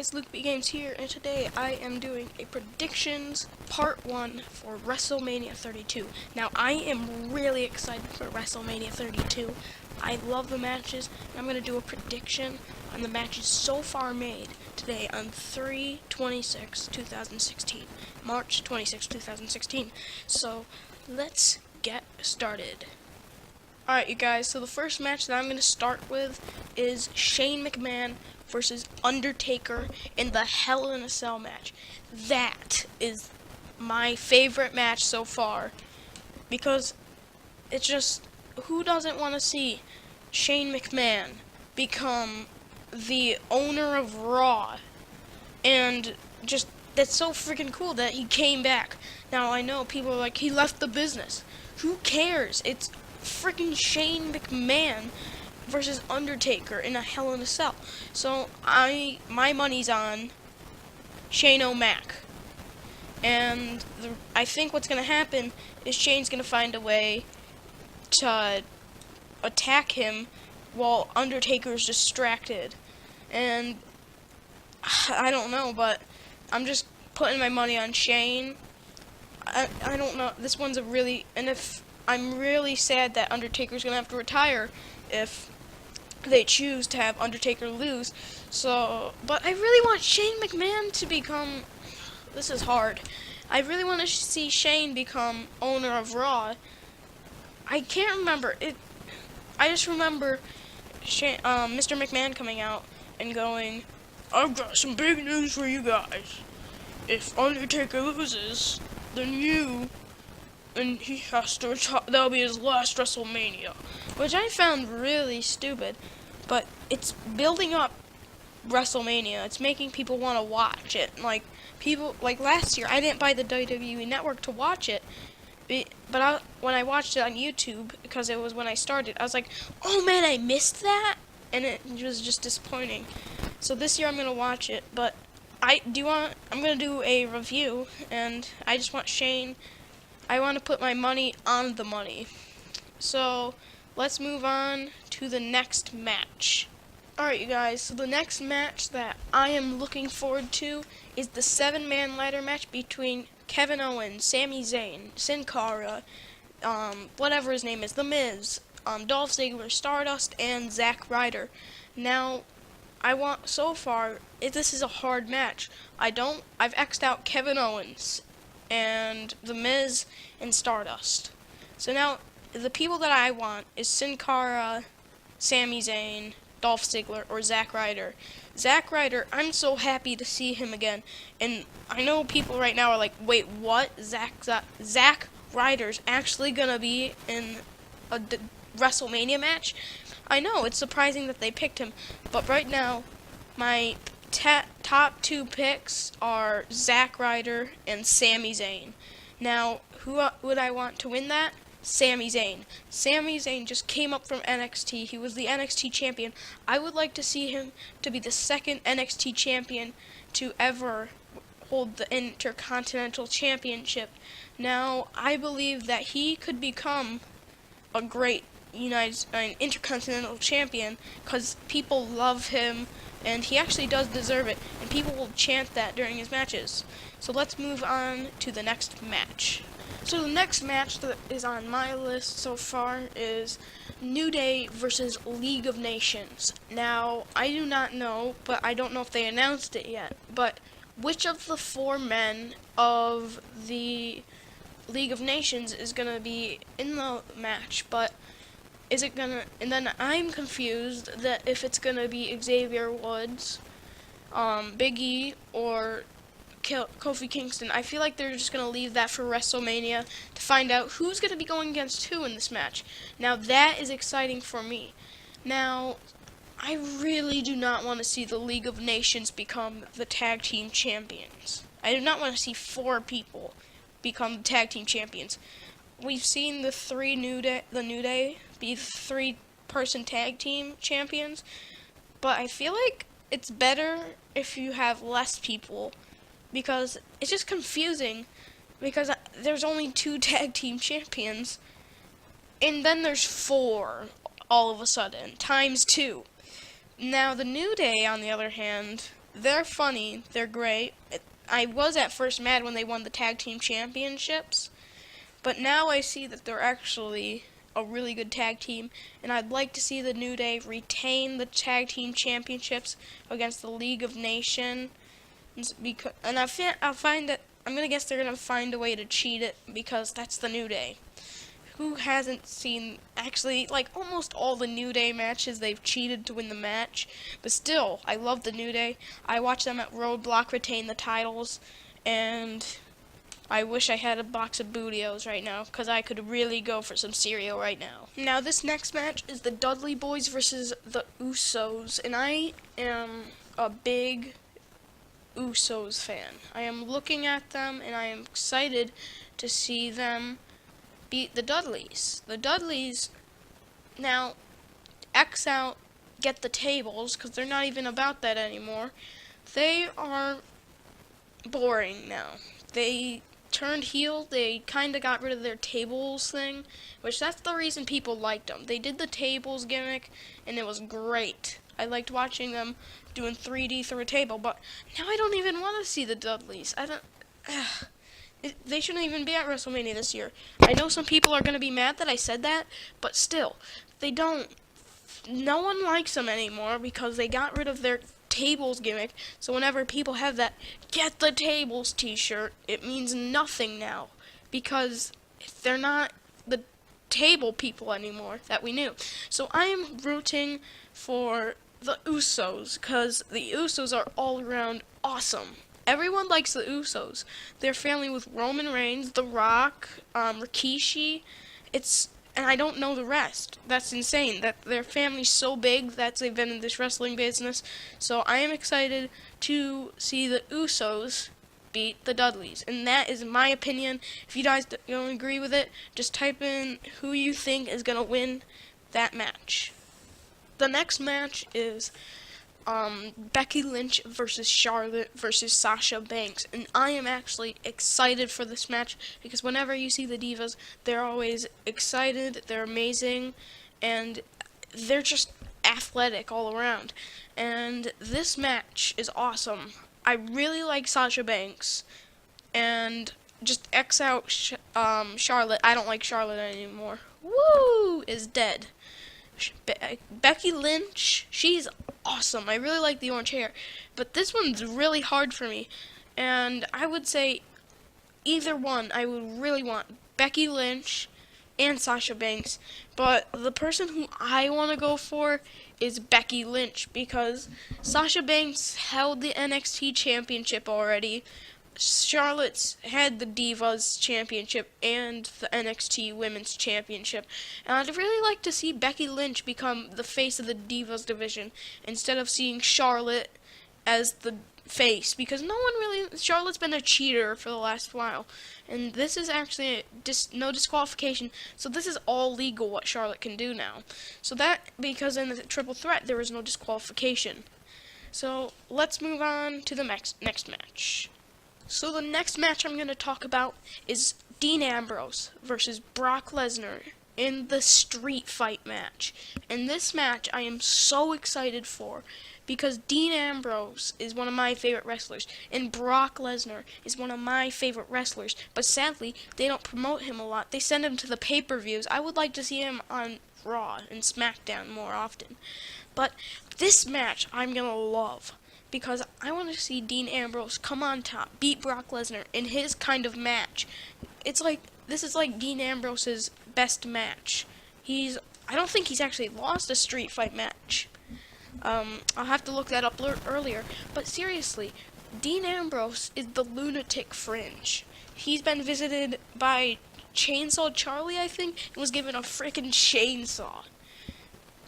guys, Luke B Games here, and today I am doing a predictions part 1 for Wrestlemania 32. Now, I am really excited for Wrestlemania 32. I love the matches, and I'm going to do a prediction on the matches so far made today on 3/26/2016, March 26, 2016. So, let's get started. Alright, you guys, so the first match that I'm going to start with is Shane McMahon versus Undertaker in the Hell in a Cell match. That is my favorite match so far, because it's just, who doesn't want to see Shane McMahon become the owner of Raw? And just, that's so freaking cool that he came back. Now, I know people are like, he left the business. Who cares? It's freaking Shane McMahon versus Undertaker in a Hell in a Cell. So my money's on Shane O'Mac. And I think what's going to happen is Shane's going to find a way to attack him while Undertaker's distracted. And I don't know, but I'm just putting my money on Shane. I don't know. This one's a really... And if I'm really sad that Undertaker's going to have to retire if they choose to have Undertaker lose. So, but I really want Shane McMahon to become... This is hard. I really want to see Shane become owner of Raw. I can't remember it. I just remember Mr. McMahon coming out and going, "I've got some big news for you guys. If Undertaker loses, then he has to retire. That'll be his last WrestleMania," which I found really stupid. But it's building up WrestleMania. It's making people want to watch it. Like last year, I didn't buy the WWE Network to watch it. But when I watched it on YouTube, because it was when I started, I was like, "Oh man, I missed that," and it was just disappointing. So this year I'm gonna watch it. But I'm gonna do a review, and I just want Shane. I want to put my money on the money. So let's move on to the next match. Alright, you guys, so the next match that I am looking forward to is the 7-man ladder match between Kevin Owens, Sami Zayn, Sin Cara, whatever his name is, The Miz, Dolph Ziggler, Stardust, and Zack Ryder. Now, so far, this is a hard match. I've X'd out Kevin Owens and The Miz and Stardust. So now, the people that I want is Sin Cara, Sami Zayn, Dolph Ziggler, or Zack Ryder. Zack Ryder, I'm so happy to see him again. And I know people right now are like, wait, what? Zack Ryder's actually gonna be in a WrestleMania match? I know, it's surprising that they picked him. But right now, my top 2 picks are Zack Ryder and Sami Zayn. Now, who would I want to win that? Sami Zayn. Sami Zayn just came up from NXT. He was the NXT champion. I would like to see him to be the second NXT champion to ever hold the Intercontinental Championship. Now, I believe that he could become a great Intercontinental Champion because people love him, and he actually does deserve it, and people will chant that during his matches. So let's move on to the next match. So the next match that is on my list so far is New Day versus League of Nations. Now, I do not know, but I don't know if they announced it yet, but which of the 4 men of the League of Nations is going to be in the match? But is it going to... And then I'm confused that if it's going to be Xavier Woods, Big E, or Kofi Kingston. I feel like they're just going to leave that for WrestleMania to find out who's going to be going against who in this match. Now, that is exciting for me. Now, I really do not want to see the League of Nations become the tag team champions. I do not want to see 4 people become the tag team champions. We've seen the New Day be the 3-person tag team champions, but I feel like it's better if you have less people, because it's just confusing, because there's only 2 tag team champions, and then there's 4 all of a sudden, times 2. Now, the New Day, on the other hand, They're funny. They're great. I was at first mad when they won the tag team championships, but now I see that they're actually a really good tag team, and I'd like to see the New Day retain the tag team championships against the League of Nations. And I find that I'm gonna guess they're gonna find a way to cheat it because that's the New Day. Who hasn't seen, actually, like almost all the New Day matches they've cheated to win the match, but still, I love the New Day. I watch them at Roadblock retain the titles, and I wish I had a box of Bootios right now, because I could really go for some cereal right now. Now, this next match is the Dudley Boys versus the Usos, and I am a big Usos fan. I am looking at them, and I am excited to see them beat the Dudleys. The Dudleys, now, X out, get the tables, because they're not even about that anymore. They are boring now. They turned heel. They kind of got rid of their tables thing, which that's the reason people liked them. They did the tables gimmick, and it was great. I liked watching them doing 3D through a table, but now I don't even want to see the Dudleys. They shouldn't even be at Wrestlemania this year. I know some people are going to be mad that I said that, but still, they don't. No one likes them anymore because they got rid of their tables gimmick, so whenever people have that "Get the Tables" t-shirt, it means nothing now, because they're not the table people anymore that we knew. So I am rooting for the Usos, because the Usos are all around awesome. Everyone likes the Usos. They're family with Roman Reigns, The Rock, Rikishi. And I don't know the rest. That's insane. That their family's so big that they've been in this wrestling business. So I am excited to see the Usos beat the Dudleys. And that is my opinion. If you guys don't agree with it, just type in who you think is going to win that match. The next match is Becky Lynch versus Charlotte versus Sasha Banks, and I am actually excited for this match because whenever you see the Divas, they're always excited, they're amazing, and they're just athletic all around. And this match is awesome. I really like Sasha Banks, and just X out Charlotte. I don't like Charlotte anymore. Woo! Is dead. Becky Lynch, she's awesome. I really like the orange hair, but this one's really hard for me, and I would say either one I would really want, Becky Lynch and Sasha Banks, but the person who I want to go for is Becky Lynch because Sasha Banks held the NXT championship already. Charlotte's had the Divas Championship and the NXT Women's Championship. And I'd really like to see Becky Lynch become the face of the Divas division instead of seeing Charlotte as the face. Because Charlotte's been a cheater for the last while. And this is actually no disqualification. So this is all legal what Charlotte can do now. So because in the triple threat there was no disqualification. So let's move on to the next match. So the next match I'm going to talk about is Dean Ambrose versus Brock Lesnar in the street fight match. And this match I am so excited for because Dean Ambrose is one of my favorite wrestlers and Brock Lesnar is one of my favorite wrestlers. But sadly, they don't promote him a lot. They send him to the pay-per-views. I would like to see him on Raw and SmackDown more often. But this match I'm going to love. Because I want to see Dean Ambrose come on top, beat Brock Lesnar in his kind of match. This is like Dean Ambrose's best match. I don't think he's actually lost a street fight match. I'll have to look that up earlier. But seriously, Dean Ambrose is the lunatic fringe. He's been visited by Chainsaw Charlie, I think, and was given a freaking chainsaw.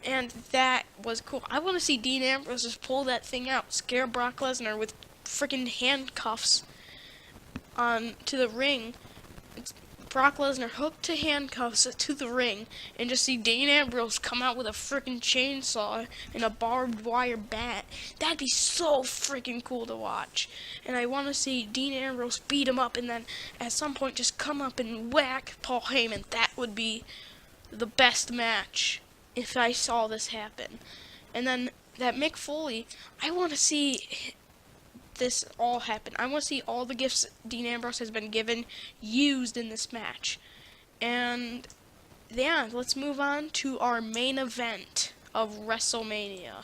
And that was cool. I want to see Dean Ambrose just pull that thing out, scare Brock Lesnar with freaking handcuffs to the ring. It's Brock Lesnar hooked to handcuffs to the ring, and just see Dean Ambrose come out with a freaking chainsaw and a barbed wire bat. That'd be so freaking cool to watch. And I want to see Dean Ambrose beat him up, and then at some point just come up and whack Paul Heyman. That would be the best match if I saw this happen. And then that Mick Foley, I want to see this all happen. I want to see all the gifts Dean Ambrose has been given used in this match. And yeah, let's move on to our main event of Wrestlemania.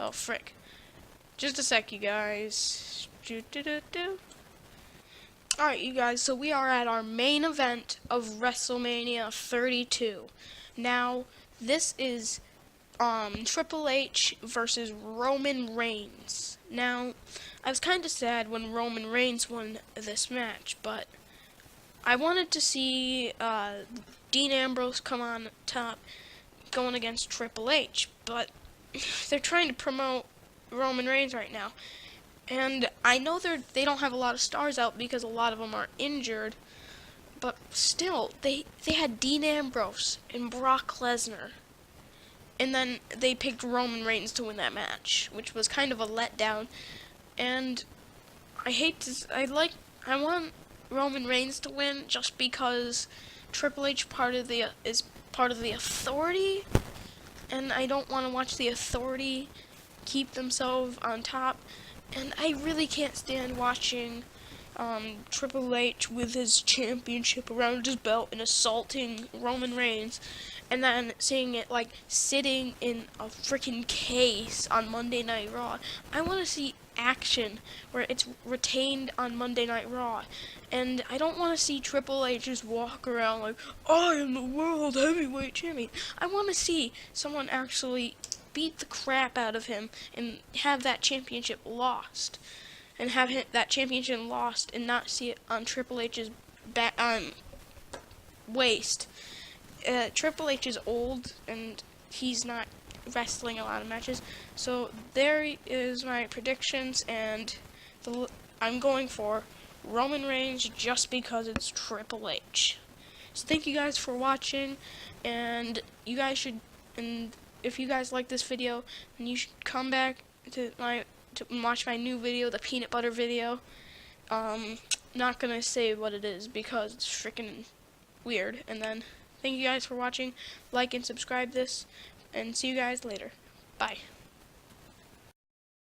Oh, frick. Just a sec, you guys. Alright, you guys, so we are at our main event of WrestleMania 32. Now, this is Triple H versus Roman Reigns. Now, I was kind of sad when Roman Reigns won this match, but I wanted to see Dean Ambrose come on top going against Triple H, but they're trying to promote Roman Reigns right now. And I know they don't have a lot of stars out because a lot of them are injured, but still, they had Dean Ambrose and Brock Lesnar. And then they picked Roman Reigns to win that match, which was kind of a letdown. And I want Roman Reigns to win just because Triple H is part of the Authority, and I don't want to watch the Authority keep themselves on top. And I really can't stand watching Triple H with his championship around his belt and assaulting Roman Reigns, and then seeing it like sitting in a freaking case on Monday Night Raw. I want to see action where it's retained on Monday Night Raw, and I don't want to see Triple H just walk around like, I am the world heavyweight champion. I want to see someone actually beat the crap out of him and have that championship lost, and have that championship lost and not see it on Triple H's waist. Triple H is old and he's not wrestling a lot of matches, so there is my predictions, and I'm going for Roman Reigns just because it's Triple H. So thank you guys for watching, and you guys should, and if you guys like this video, then you should come back to watch my new video, the peanut butter video. Not gonna say what it is because it's freaking weird. And then thank you guys for watching. Like and subscribe this, and see you guys later. Bye.